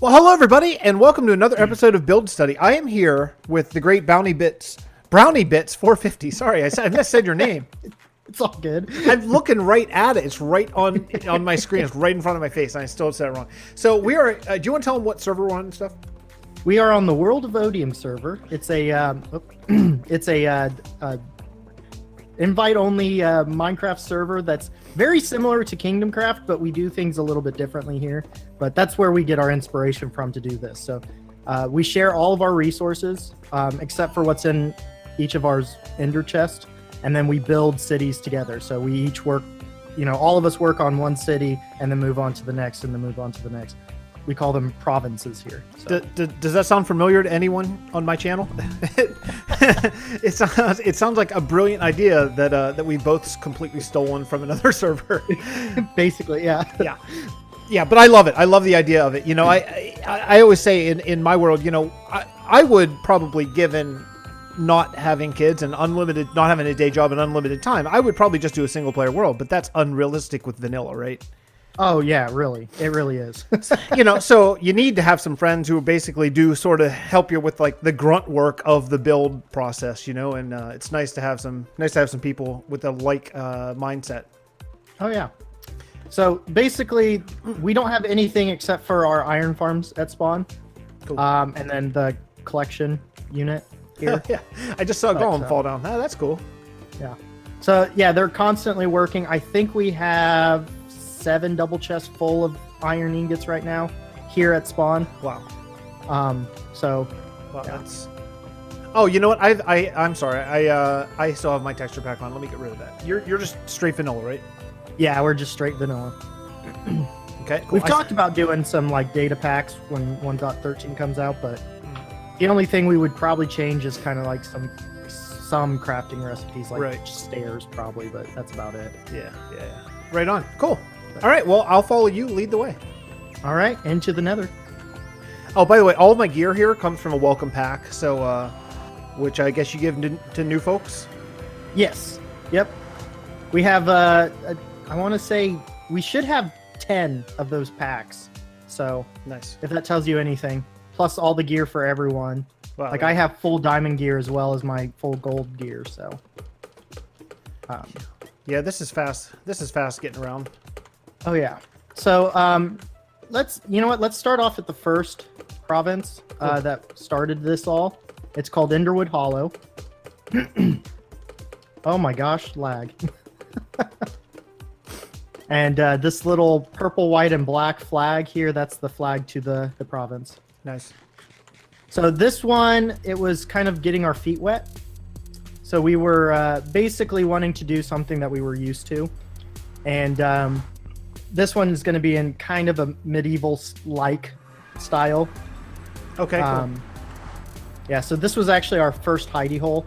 Well, hello everybody, and welcome to another episode of Build Study. I am here with the great BrownieBits 450. Sorry, I missaid your name. It's all good. I'm looking right at it. It's right on my screen. It's right in front of my face, and I still said it wrong. So we are. Do you want to tell them what server we're on and stuff? We are on the World of Otium server. It's a invite-only Minecraft server that's very similar to Kingdom Craft, but we do things a little bit differently here. But that's where we get our inspiration from to do this. So we share all of our resources, except for what's in each of our ender chest, and then we build cities together. So we each work, all of us work on one city, and then move on to the next, and then move on to the next. We call them provinces here. So. Does that sound familiar to anyone on my channel? It sounds like a brilliant idea that we both completely stolen from another server. Basically, yeah. Yeah, but I love it. I love the idea of it. I always say in my world, I would probably, given not having kids and not having a day job and unlimited time, I would probably just do a single player world, but that's unrealistic with vanilla, right? Oh yeah, really. It really is. So you need to have some friends who basically do sort of help you with like the grunt work of the build process, and it's nice to have some people with a like mindset. Oh yeah. So basically, we don't have anything except for our iron farms at spawn, cool. And then the collection unit here. Yeah, I just saw a golem fall down. Oh, that's cool. Yeah. So yeah, they're constantly working. I think we have 7 double chests full of iron ingots right now here at spawn. Wow. Wow, yeah. That's. Oh, you know what? I'm sorry. I still have my texture pack on. Let me get rid of that. You're just straight vanilla, right? Yeah, we're just straight vanilla. Okay, cool. We've talked about doing some like data packs when 1.13 comes out, but the only thing we would probably change is kind of like some crafting recipes, like stairs probably, but that's about it. Yeah. Right on. Cool. All right, well, I'll follow you. Lead the way. All right, into the nether. Oh, by the way, all of my gear here comes from a welcome pack, so which I guess you give to new folks? Yes. Yep. We have, I want to say, we should have 10 of those packs. So, nice. If that tells you anything. Plus all the gear for everyone. Wow, I have full diamond gear as well as my full gold gear, so. Yeah, this is fast. This is fast getting around. Oh yeah. So let's start off at the first province that started this all. It's called Enderwood Hollow. Oh my gosh, lag. And this little purple, white, and black flag here, that's the flag to the province. Nice. So this one, it was kind of getting our feet wet. So we were basically wanting to do something that we were used to. And this one is going to be in kind of a medieval-like style. Okay, cool. Yeah, so this was actually our first hidey hole.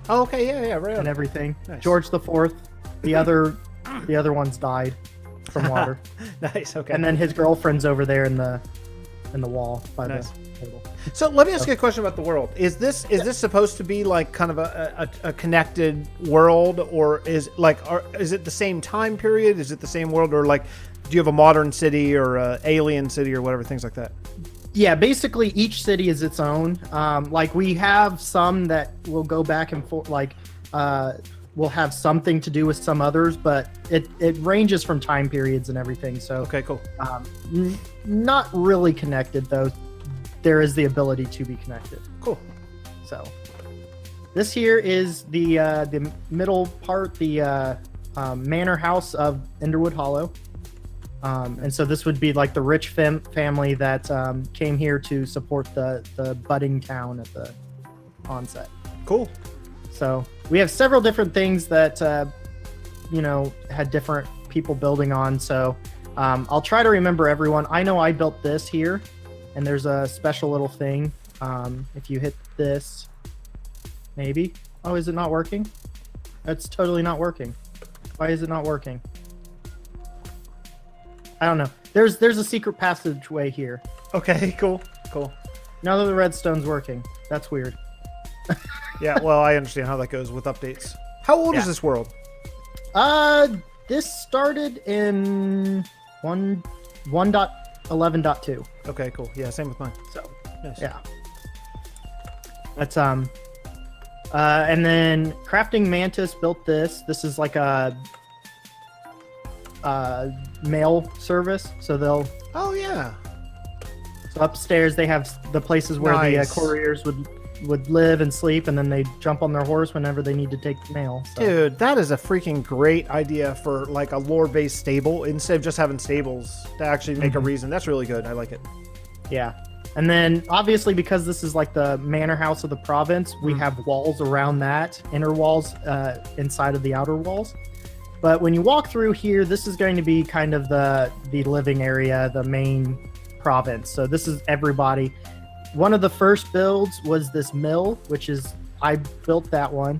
Oh, okay, yeah, right. And everything. Nice. George IV, the other ones died from water. Nice, okay. And then his girlfriend's over there in the wall by the table. So let me ask you a question about the world. Is this supposed to be like kind of a connected world, or is it the same time period? Is it the same world, or like do you have a modern city or a alien city or whatever, things like that? Yeah, basically each city is its own. Like we have some that will go back and forth, like will have something to do with some others, but it ranges from time periods and everything. So okay, cool. Not really connected though. There is the ability to be connected. Cool. So this here is the middle part, the manor house of Enderwood Hollow. And so this would be like the rich family that came here to support the budding town at the onset. Cool. So we have several different things that, had different people building on. So I'll try to remember everyone. I know I built this here, and there's a special little thing. If you hit this, maybe. Oh, is it not working? It's totally not working. Why is it not working? I don't know. There's a secret passageway here. Okay, cool. Now that the redstone's working. That's weird. Yeah, well, I understand how that goes with updates. How old is this world? This started in 1. 11.2. Okay, cool. Yeah, same with mine. So Nice. yeah. That's and then Crafting Mantis built this. This is like a mail service. So they'll Oh yeah. so upstairs they have the places where Nice. the couriers would live and sleep, and then they jump on their horse whenever they need to take mail. So. Dude, that is a freaking great idea for like a lore-based stable instead of just having stables to actually make a reason. That's really good. I like it. Yeah. And then obviously because this is like the manor house of the province, we have walls around that, inner walls inside of the outer walls. But when you walk through here, this is going to be kind of the living area, the main province. So this is everybody. One of the first builds was this mill, which is, I built that one.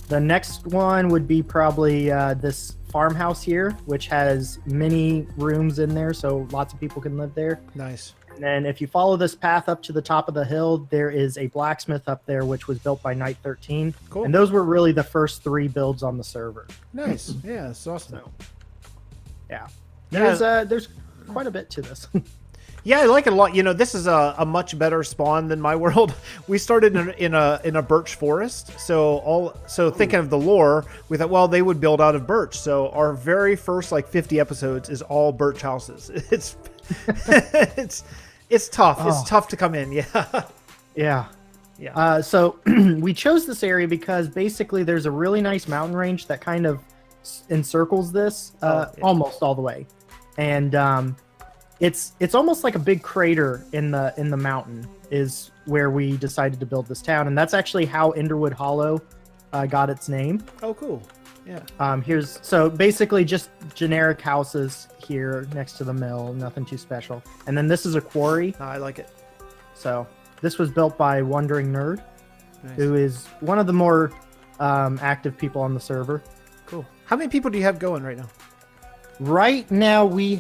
The next one would be probably this farmhouse here, which has many rooms in there, so lots of people can live there. Nice. And then if you follow this path up to the top of the hill, there is a blacksmith up there, which was built by Night 13. Cool. And those were really the first 3 builds on the server. Nice. Yeah, it's awesome. So, yeah. Yeah. There's quite a bit to this. Yeah, I like it a lot. You know, this is a much better spawn than my world. We started in a birch forest, so thinking of the lore, we thought, well, they would build out of birch. So our very first like 50 episodes is all birch houses. It's it's tough. Oh. It's tough to come in. Yeah. Yeah. Yeah. So we chose this area because basically there's a really nice mountain range that kind of encircles this almost all the way. And it's almost like a big crater in the mountain is where we decided to build this town. And that's actually how Enderwood Hollow got its name. Oh, cool. Yeah. So basically just generic houses here next to the mill, nothing too special. And then this is a quarry. I like it. So this was built by Wandering Nerd, Nice. who is one of the more active people on the server. Cool. How many people do you have going right now? Right now we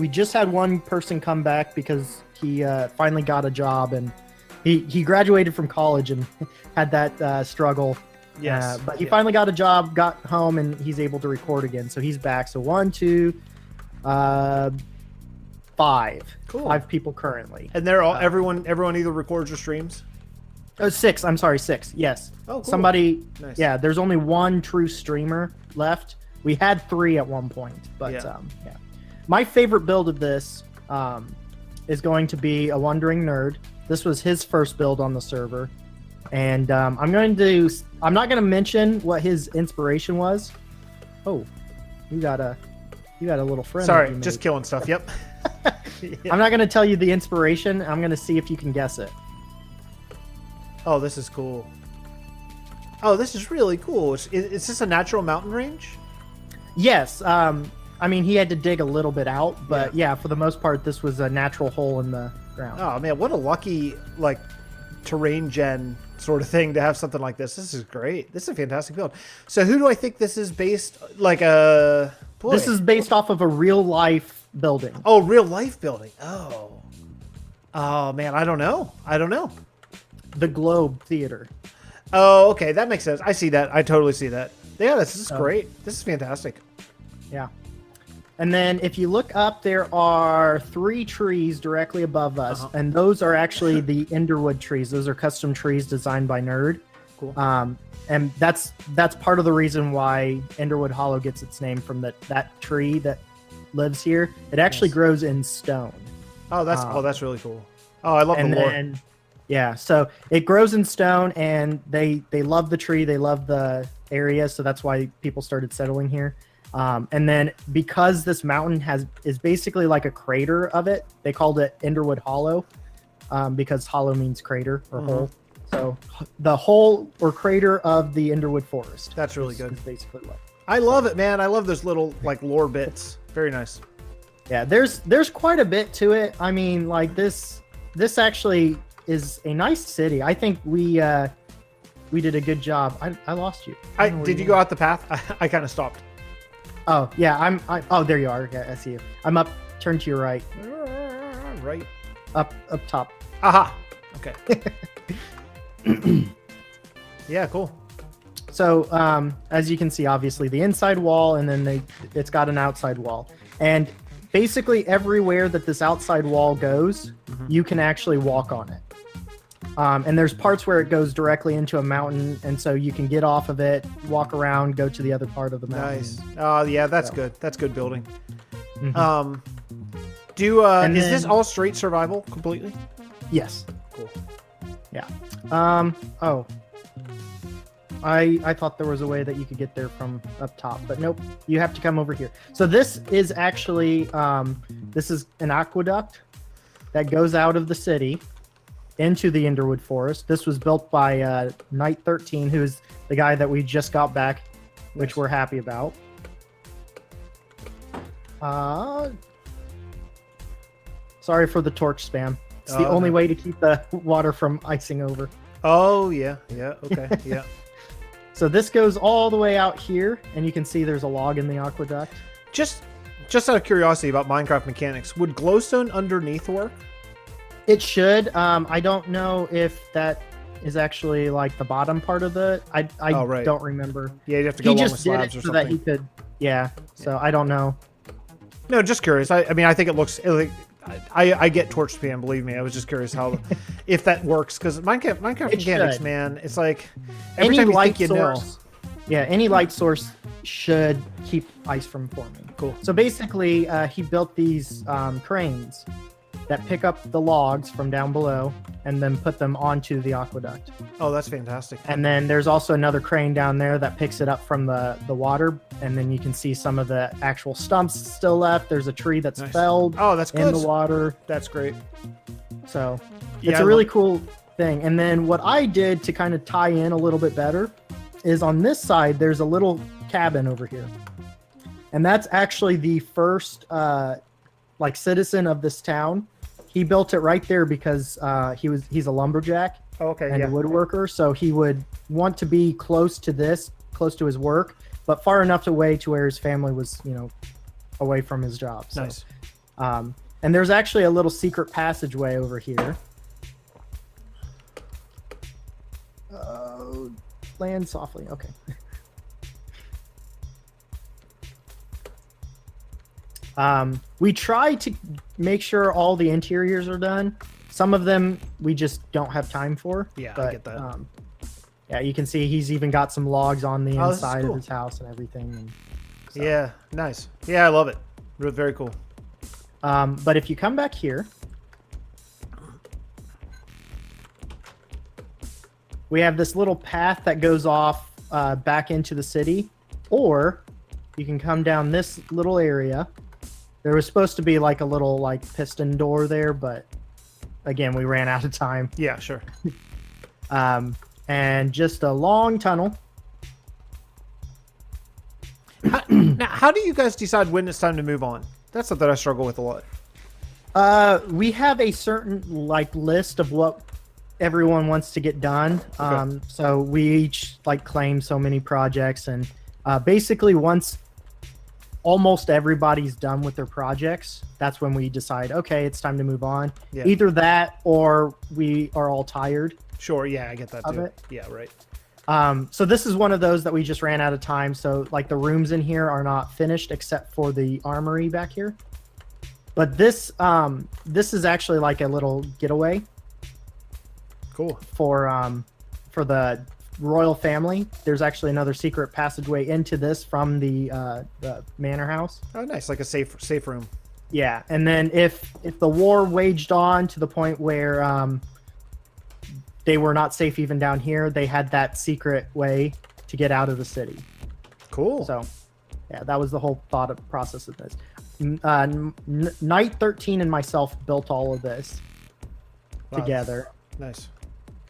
just had one person come back because he finally got a job, and he graduated from college and had that struggle. Yes. But he finally got a job, got home, and he's able to record again. So he's back. So 1, 2, 5. Cool. 5 people currently. And they're all everyone either records or streams. Oh, 6. I'm sorry, 6. Yes. Oh, cool. Somebody. Nice. Yeah. There's only one true streamer left. We had 3 at one point, but Yeah. yeah. My favorite build of this is going to be a Wandering Nerd. This was his first build on the server, and I'm not going to mention what his inspiration was. Oh, you got a little friend. that Sorry, you just made. killing stuff. Yep. I'm not going to tell you the inspiration. I'm going to see if you can guess it. Oh, this is cool. Oh, this is really cool. Is this a natural mountain range? Yes. I mean, he had to dig a little bit out, but yeah, for the most part, this was a natural hole in the ground. Oh man, what a lucky like terrain gen sort of thing to have something like this. This is great. This is a fantastic build. So who do I think this is based like a? Boy. This is based off of a real life building. Oh, real life building. Oh man, I don't know. The Globe Theater. Oh, okay, that makes sense. I see that. I totally see that. Yeah, this is great. This is fantastic. Yeah. And then if you look up, there are 3 trees directly above us, and those are actually the Enderwood trees. Those are custom trees designed by Nerd. Cool. And that's part of the reason why Enderwood Hollow gets its name from that tree that lives here. It actually grows in stone. Oh, that's really cool. Oh, I love the lore. Then, yeah, so it grows in stone, and they love the tree. They love the area, so that's why people started settling here. And then because this mountain is basically like a crater of it, they called it Enderwood Hollow, because hollow means crater or hole. So the hole or crater of the Enderwood Forest. That's really good. Is basically what. I love it, man. I love those little like lore bits. Very nice. Yeah, there's quite a bit to it. I mean, like this actually is a nice city. I think we did a good job. I lost you. Did you go out the path? I kind of stopped. Oh yeah, oh, there you are. Yeah, I see you. I'm up. Turn to your right. Right. Up top. Aha. Okay. Yeah, cool. So as you can see, obviously the inside wall, and then it's got an outside wall. And basically everywhere that this outside wall goes, you can actually walk on it. And there's parts where it goes directly into a mountain, and so you can get off of it, walk around, go to the other part of the mountain. Nice. Yeah, that's good. That's good building. Mhm. Is this all straight survival completely? Yes. Cool. Yeah. Oh. I thought there was a way that you could get there from up top, but nope. You have to come over here. So this is actually this is an aqueduct that goes out of the city into the Underwood Forest. This was built by Knight 13, who's the guy that we just got back, which we're happy about. Sorry for the torch spam. It's the only way to keep the water from icing over. Oh, yeah. Yeah. Okay. Yeah. So this goes all the way out here, and you can see there's a log in the aqueduct. Just out of curiosity about Minecraft mechanics, would glowstone underneath work? It should. I don't know if that is actually like the bottom part of the. I right. don't remember. Yeah, you have to go along with He just did slabs it or so something. that he could. Yeah. So I don't know. No, just curious. I mean, I think it looks like I get torch spam. Believe me, I was just curious how if that works because Minecraft mechanics, man, it's like every time you think you know. Yeah, any light source should keep ice from forming. Cool. So basically, he built these cranes that pick up the logs from down below and then put them onto the aqueduct. Oh, that's fantastic. And then there's also another crane down there that picks it up from the water, and then you can see some of the actual stumps still left. There's a tree that's felled that's good. in the water. That's great. So it's a really cool thing. And then what I did to kind of tie in a little bit better is on this side, there's a little cabin over here. And that's actually the first citizen of this town. He built it right there because he's a lumberjack and a woodworker. So he would want to be close to to his work, but far enough away to where his family was, away from his job. So, nice. And there's actually a little secret passageway over here. Land softly. Okay. We try to make sure all the interiors are done. Some of them we just don't have time for. Yeah, but, I get that. Yeah, you can see he's even got some logs on the inside cool. of his house and everything. And so. Yeah, nice. Yeah, I love it. Very cool. But if you come back here, we have this little path that goes off back into the city, or you can come down this little area. There was supposed to be like a little piston door there, but again, we ran out of time. Yeah, sure. And just a long tunnel. Now, how do you guys decide when it's time to move on? That's something I struggle with a lot. We have a certain list of what everyone wants to get done. Okay. So we each claim so many projects, and basically once almost everybody's done with their projects, that's when we decide, okay, it's time to move on. Yeah. Either that or we are all tired. Sure, yeah, I get that of too. it. Yeah, right. So this is one of those that we just ran out of time. So the rooms in here are not finished except for the armory back here. But this is actually a little getaway. Cool. For the royal family. There's actually another secret passageway into this from the manor house. Oh, nice, like a safe room. Yeah, and then if the war waged on to the point where they were not safe even down here, they had that secret way to get out of the city. Cool. So, yeah, that was the whole process of this. Knight 13 and myself built all of this together. Nice.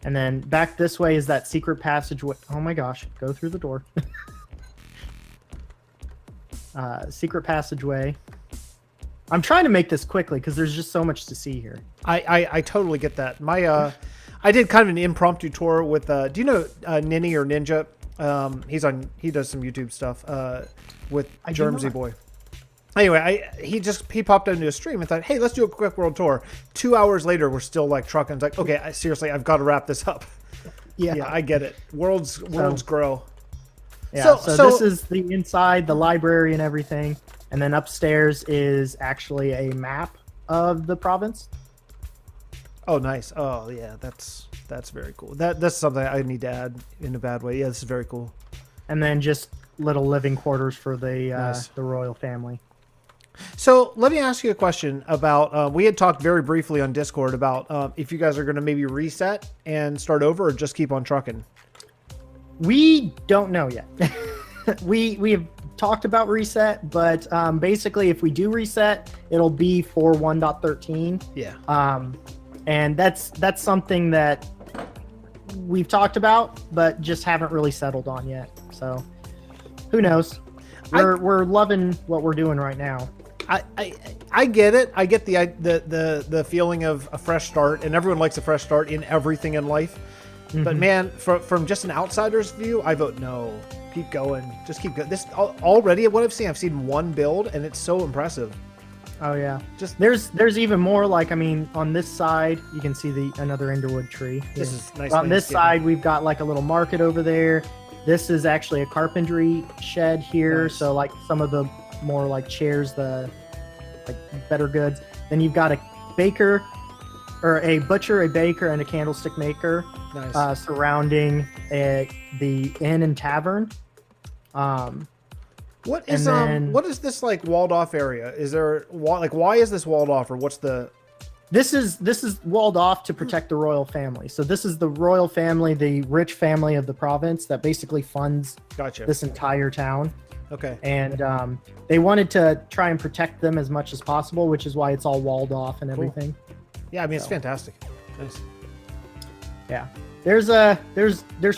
And then back this way is that secret passageway. Oh my gosh, go through the door. Secret passageway. I'm trying to make this quickly because there's just so much to see here. I totally get that. I did kind of an impromptu tour with do you know Ninny or Ninja? He does some YouTube stuff with Germsy Boy. Anyway, he popped into a stream and thought, hey, let's do a quick world tour. 2 hours later, we're still trucking. It's like, okay, seriously, I've got to wrap this up. Yeah, I get it. Worlds grow. Yeah, so this is the inside, the library and everything. And then upstairs is actually a map of the province. Oh, nice. Oh, yeah, that's very cool. That's something I need to add in a bad way. Yeah, this is very cool. And then just little living quarters for the Nice. the royal family. So let me ask you a question about, we had talked very briefly on Discord about if you guys are going to maybe reset and start over or just keep on trucking. We don't know yet. we have talked about reset, but basically if we do reset, it'll be for 1.13. Yeah. And that's something that we've talked about, but just haven't really settled on yet. So who knows? We're loving what we're doing right now. I get it. I get the feeling of a fresh start, and everyone likes a fresh start in everything in life. But man, from just an outsider's view, I vote no. Keep going. Just keep going. This already, what I've seen one build, and it's so impressive. Oh yeah. Just there's even more. Like, I mean, on this side you can see another Enderwood tree. This is nice. On this side we've got like a little market over there. This is actually a carpentry shed here. Nice. So like some of the more like chairs, the like better goods. Then you've got a baker, or a butcher, a baker, and a candlestick maker. Nice. Surrounding the inn and tavern. What is this like walled off area? Is there why is this walled off, or what's the? This is walled off to protect the royal family. So this is the royal family, the rich family of the province that basically funds this entire town. Okay. And they wanted to try and protect them as much as possible, which is why it's all walled off and everything. Yeah, I mean, it's fantastic. Nice. Yeah, there's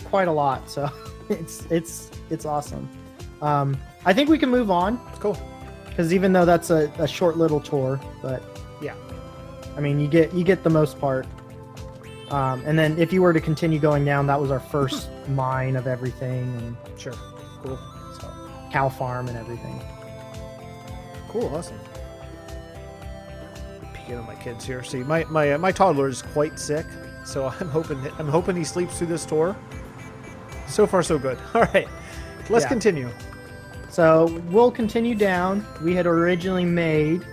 quite a lot, so it's awesome. I think we can move on. It's cool. Because even though that's a short little tour, but yeah, I mean, you get the most part. And then if you were to continue going down, that was our first mine of everything, and sure, cool. So, cow farm and everything. Cool, awesome. Peeking on my kids here. See, my toddler is quite sick, so I'm hoping he sleeps through this tour. So far, so good. All right, let's continue. So we'll continue down. We had originally made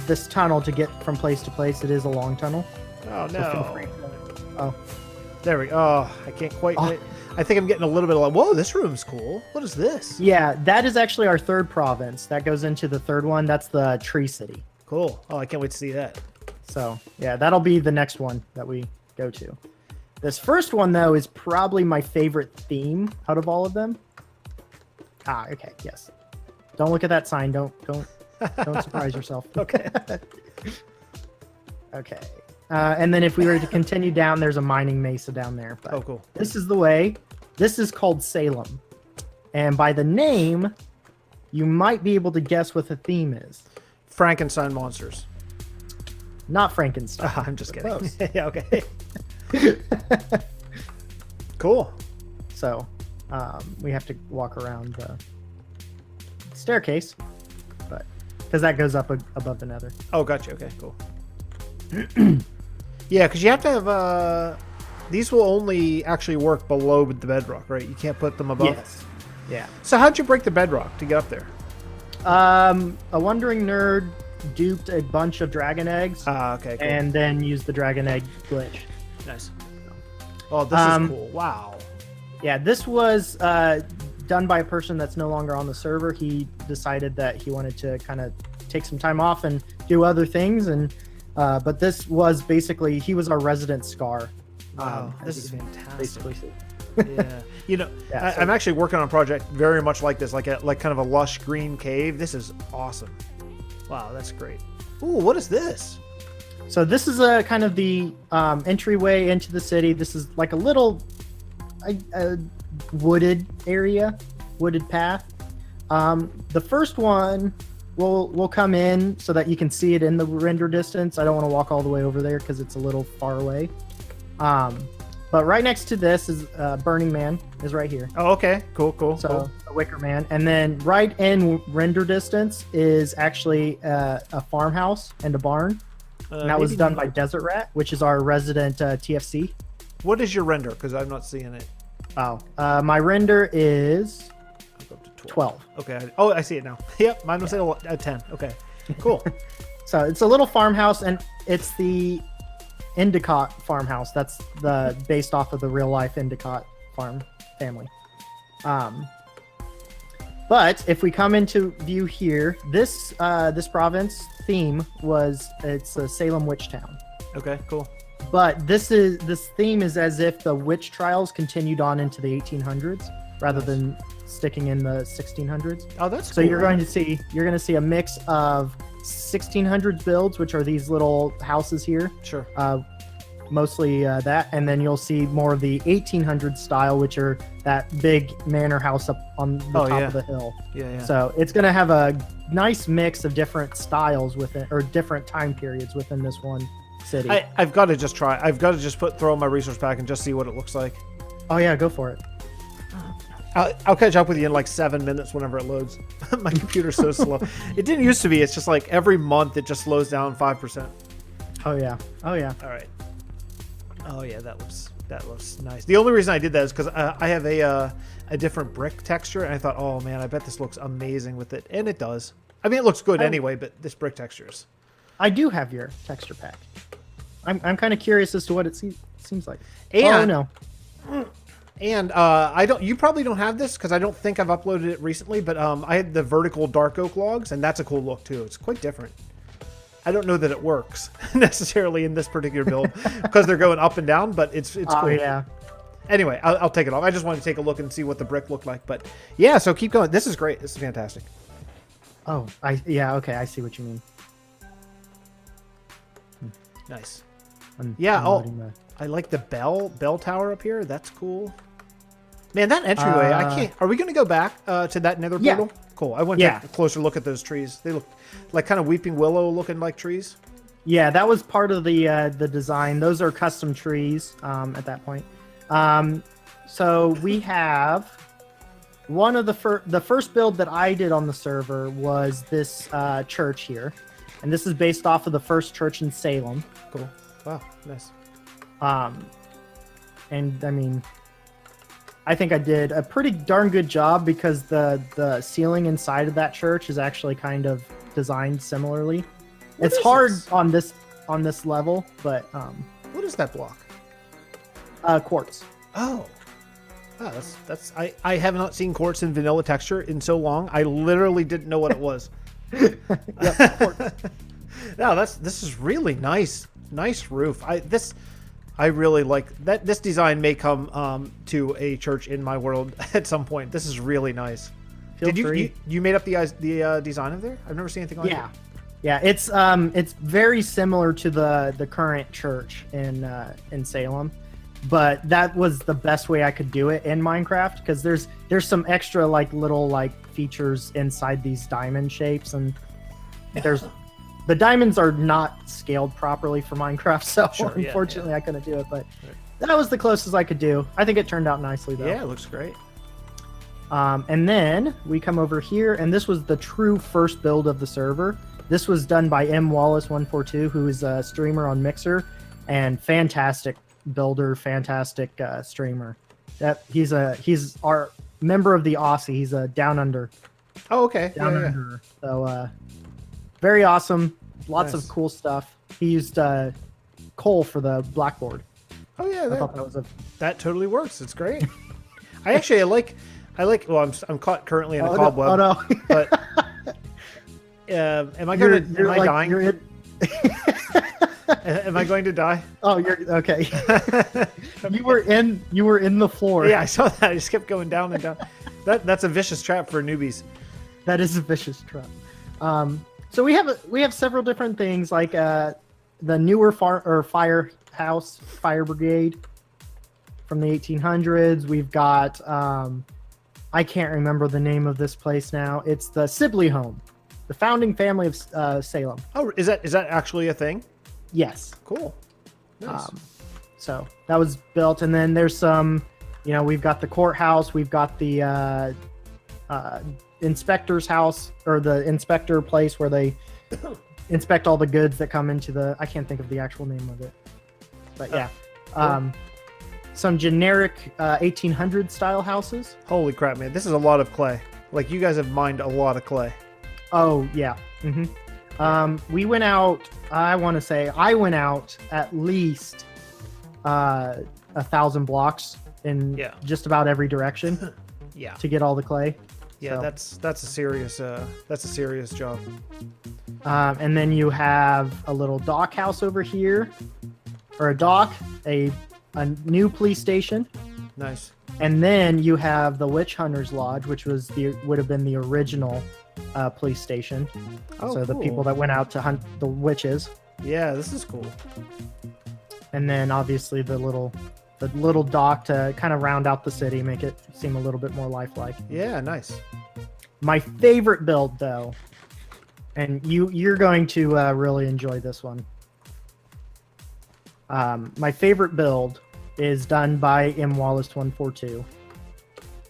this tunnel to get from place to place. It is a long tunnel. Oh So no! feel free to- Oh, There we go. Oh, I can't quite. I think I'm getting a little bit of like, whoa, this room's cool. What is this? yeah, that is actually our third province. That goes into the third one. That's the Tree City. Cool. Oh, I can't wait to see that. So yeah, that'll be the next one that we go to. This first one though is probably my favorite theme out of all of them. Ah, okay, yes. Don't look at that sign. Don't surprise yourself. Okay. Okay. And then if we were to continue down, there's a mining mesa down there. But Oh, cool. this is the way. This is called Salem. And by the name, you might be able to guess what the theme is. Frankenstein monsters. Not Frankenstein. I'm just kidding. Close. Yeah, okay. Cool. So we have to walk around the staircase, but because that goes up above the nether. Oh, gotcha. Okay, cool. Yeah, because you have to have these will only actually work below the bedrock, right? You can't put them above. Yes. Yeah. So how'd you break the bedrock to get up there? A wandering nerd duped a bunch of dragon eggs. Okay, cool. And then used the dragon egg glitch. Nice. Oh, this is cool. Wow. Yeah, this was done by a person that's no longer on the server. He decided that he wanted to kind of take some time off and do other things, and but this was basically, he was our resident Scar. Wow, this is fantastic. Basically. Yeah, you know, Yeah, so- I'm actually working on a project very much like this, like kind of a lush green cave. This is awesome. Wow, that's great. Ooh, what is this? So this is a kind of the entryway into the city. This is like a little wooded area, wooded path. The first one will come in so that you can see it in the render distance. I don't want to walk all the way over there because it's a little far away. But right next to this is Burning Man is right here. Oh, okay, cool. So Cool. a Wicker Man, and then right in render distance is actually a farmhouse and a barn. And that was done by Desert Rat, which is our resident TFC. What is your render? Because I'm not seeing it. My render is I'll go up to 12. Okay. Oh, I see it now. Yep, mine was at 10. Okay, cool. So it's a little farmhouse, and it's the Endicott farmhouse. That's based off of the real life Endicott farm family. But if we come into view here, this province theme it's a Salem witch town. Okay, cool. But this theme is as if the witch trials continued on into the 1800s rather than sticking in the 1600s. Oh, that's so cool. you're going to see a mix of 1600s builds, which are these little houses here. Sure. Mostly that, and then you'll see more of the 1800s style, which are that big manor house up on the top of the hill. Yeah. So it's going to have a nice mix of different styles within, or different time periods within this one city. I've got to just try. I've got to just throw in my resource pack and just see what it looks like. Oh yeah, go for it. I'll catch up with you in like 7 minutes whenever it loads. My computer's so slow. It didn't used to be. It's just like every month it just slows down 5%. Oh yeah. All right. Oh yeah, that looks nice. The only reason I did that is because I have a different brick texture, and I thought, oh man, I bet this looks amazing with it, and it does. I mean, it looks good anyway, but this brick textures. I do have your texture pack. I'm kind of curious as to what it seems like. And, oh no. And you probably don't have this because I don't think I've uploaded it recently, but I had the vertical dark oak logs, and that's a cool look too. It's quite different. I don't know that it works necessarily in this particular build because they're going up and down, but it's cool. Oh yeah. Anyway, I'll take it off. I just wanted to take a look and see what the brick looked like, but yeah. So keep going. This is great. This is fantastic. Oh, okay. I see what you mean. Nice. Yeah. I like the bell tower up here. That's cool. Man, that entryway, I can't. Are we going to go back to that nether portal? Yeah. Cool. I want to take a closer look at those trees. They look like kind of weeping willow looking like trees. Yeah, that was part of the design. Those are custom trees at that point. So we have one of the first build that I did on the server was this church here, and this is based off of the first church in Salem. Cool. Wow, nice. And I mean, I think I did a pretty darn good job because the ceiling inside of that church is actually kind of designed similarly. It's hard on this level, but what is that block? Quartz. Oh, that's I have not seen quartz in vanilla texture in so long. I literally didn't know what it was. Yep, quartz. No, this is really nice. Nice roof. I really like that. This design may come to a church in my world at some point. This is really nice. Feel free. You made up the design of there? I've never seen anything like it. Yeah, it's very similar to the current church in Salem, but that was the best way I could do it in Minecraft because there's some extra little features inside these diamond shapes, and the diamonds are not scaled properly for Minecraft, so unfortunately I couldn't do it, but that was the closest I could do. I think it turned out nicely though. Yeah, it looks great. And then we come over here, and this was the true first build of the server. This was done by mwallace142, who is a streamer on Mixer, and fantastic builder, fantastic streamer. He's our member of the Aussie. He's a Down Under. Oh, okay. Down Under. So very awesome. Lots of cool stuff. He used coal for the blackboard. Oh yeah, I thought that was that totally works. It's great. I like. Well, I'm caught currently in a cobweb. Oh no! But am I dying? Am I going to die? Oh, you're okay. You were in the floor. Yeah, I saw that. I just kept going down and down. That's a vicious trap for newbies. That is a vicious trap. So we have several different things like the newer firehouse, fire brigade from the 1800s. We've got I can't remember the name of this place now. It's the Sibley home, the founding family of Salem. Oh, is that actually a thing? Yes. Cool. Nice. So that was built, and then there's some, we've got the courthouse, we've got the inspector's house, or the inspector place where they inspect all the goods that come into I can't think of the actual name of it, but yeah. Cool. some generic 1800 style houses. Holy crap, man! This is a lot of clay. Like, you guys have mined a lot of clay. Oh yeah. We went out. I want to say I went out at least 1,000 blocks in just about every direction. Yeah. To get all the clay. Yeah, so. that's a serious job. And then you have a little dock house over here, or a dock, a new police station. Nice. And then you have the Witch Hunters Lodge, which would have been the original police station. Oh, so cool. the people that went out to hunt the witches. Yeah, this is cool. And then obviously the little dock to kind of round out the city, make it seem a little bit more lifelike. Yeah, nice. My favorite build, though, and you're going to really enjoy this one. My favorite build is done by mwallace142,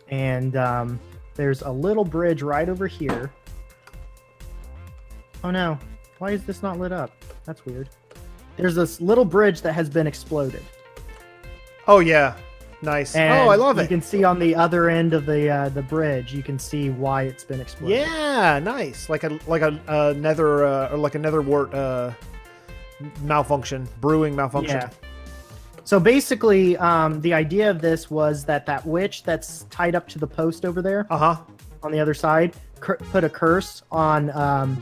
and there's a little bridge right over here. Oh no, why is this not lit up? That's weird. There's this little bridge that has been exploded. Oh yeah, nice. And oh, I love it. You can see on the other end of the bridge. You can see why it's been exploded. Yeah, nice. Like a nether or like a nether wart malfunction, brewing malfunction. Yeah. So basically, the idea of this was that witch that's tied up to the post over there, on the other side, put a curse on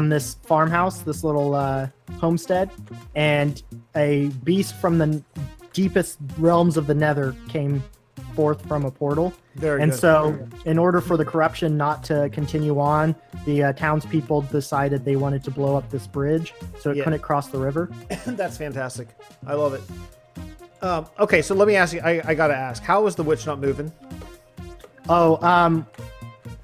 this farmhouse, this little homestead, and a beast from the deepest realms of the Nether came forth from a portal. Very and good. So, in order for the corruption not to continue on, the townspeople decided they wanted to blow up this bridge so it couldn't cross the river. That's fantastic. I love it. Okay, so let me ask you. I gotta ask, how is the witch not moving? Oh,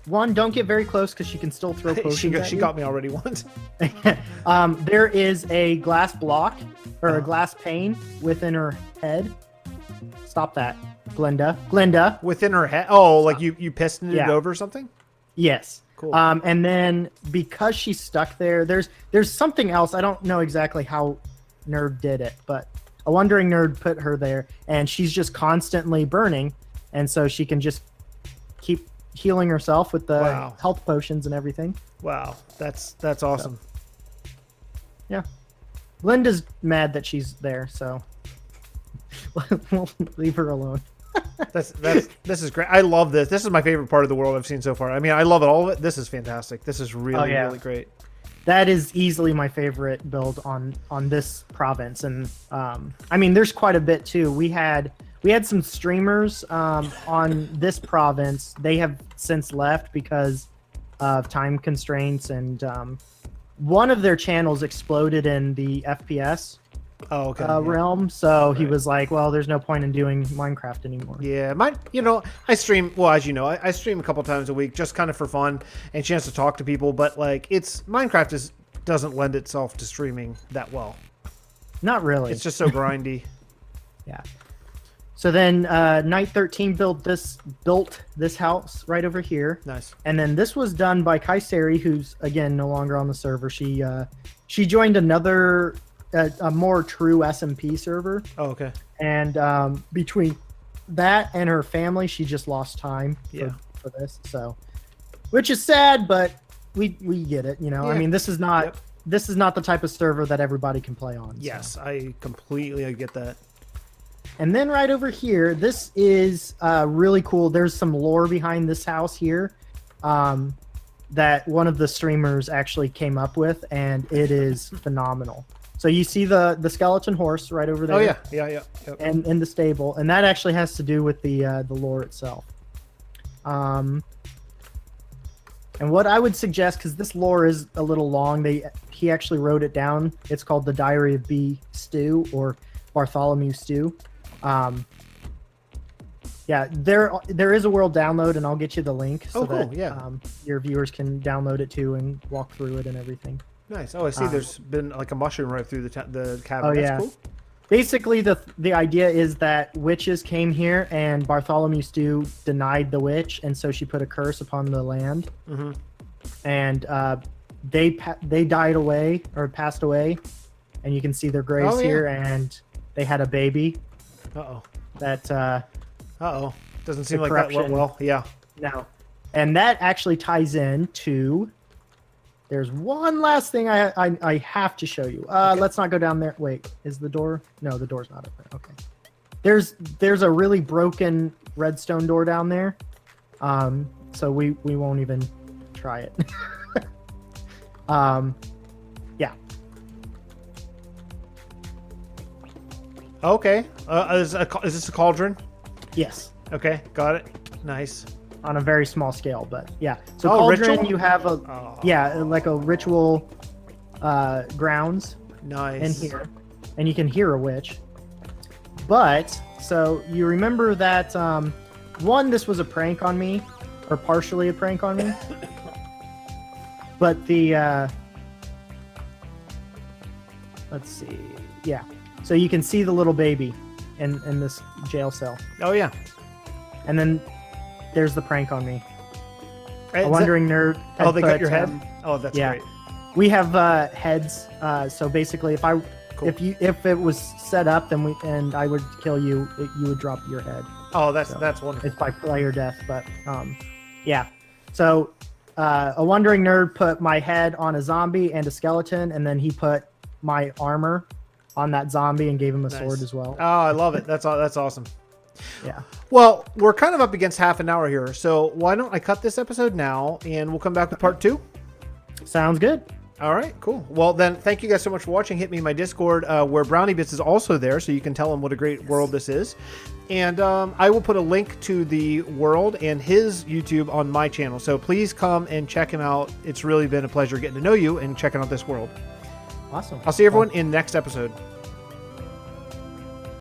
one, don't get very close because she can still throw potions. she got me already once. There is a glass block or a glass pane within her head. Stop that, Glenda. Within her head? Oh, like you pistoned it over or something? Yes. Cool. And then because she's stuck there, there's something else. I don't know exactly how Nerd did it, but a wandering nerd put her there, and she's just constantly burning, and so she can just keep healing herself with the health potions and everything. Wow, that's awesome. So, yeah, Linda's mad that she's there, so we'll leave her alone. This is great. I love this. This is my favorite part of the world I've seen so far. I mean, I love it, all of it. This is fantastic. This is really really great. That is easily my favorite build on this province, and I mean, there's quite a bit too. We had some streamers on this province. They have since left because of time constraints, and one of their channels exploded in the FPS realm. So he was like, "Well, there's no point in doing Minecraft anymore." Yeah, I stream. Well, as you know, I stream a couple times a week, just kind of for fun and chance to talk to people. But like, Minecraft doesn't lend itself to streaming that well. Not really. It's just so grindy. Yeah. So then Night 13 built this house right over here. Nice. And then this was done by Kaiseri, who's again no longer on the server. She joined another a more true SMP server. Oh, okay. And between that and her family, she just lost time for this. So, which is sad, but we get it. Yeah. I mean, this is not the type of server that everybody can play on. Yes, so. I completely get that. And then right over here, this is really cool. There's some lore behind this house here that one of the streamers actually came up with, and it is phenomenal. So you see the skeleton horse right over there. Oh yeah. Yep. And in the stable, and that actually has to do with the lore itself. And what I would suggest, because this lore is a little long, he actually wrote it down. It's called the Diary of B. Stew, or Bartholomew Stew. Yeah, there is a world download, and I'll get you the link so that your viewers can download it too and walk through it and everything. Nice. Oh, I see. There's been like a mushroom right through the cabin. Oh, That's yeah. cool. Basically, the idea is that witches came here, and Bartholomew Stew denied the witch, and so she put a curse upon the land. Mm-hmm. And they died away or passed away, and you can see their graves here, and they had a baby. Uh-oh. That Uh-oh. Doesn't seem The like that went corruption. well. Yeah. no, and that actually ties in to. There's one last thing I have to show you. Let's not go down there. Wait, is the door? No, the door's not open. Okay. There's a really broken redstone door down there. So we won't even try it. Yeah. Okay. Is this a cauldron? Yes. Okay, got it. Nice. On a very small scale, but yeah. So Oh, cauldron, ritual? you have a Oh, like a ritual grounds nice. in here, and you can hear a witch. But so you remember that one, this was a prank on me, or partially a prank on me. But the let's see, yeah. So you can see the little baby in this jail cell, Oh, yeah. and then there's the prank on me. Is A that- wandering nerd. Oh, they cut put, your head? Oh, that's yeah. great. We have heads. So basically, Cool. if it was set up, then I would kill you, you would drop your head. Oh, that's So, wonderful. It's by player death, but yeah. So a wandering nerd put my head on a zombie and a skeleton, and then he put my armor on that zombie and gave him a Nice. sword as well. Oh, I love it. That's awesome. Yeah. Well, we're kind of up against half an hour here, so why don't I cut this episode now, and we'll come back with part 2? Sounds good. All right, cool. Well, then, thank you guys so much for watching. Hit me in my Discord, where BrownieBits is also there, so you can tell him what a great world this is. And I will put a link to the world and his YouTube on my channel, so please come and check him out. It's really been a pleasure getting to know you and checking out this world. Awesome. I'll see everyone in next episode.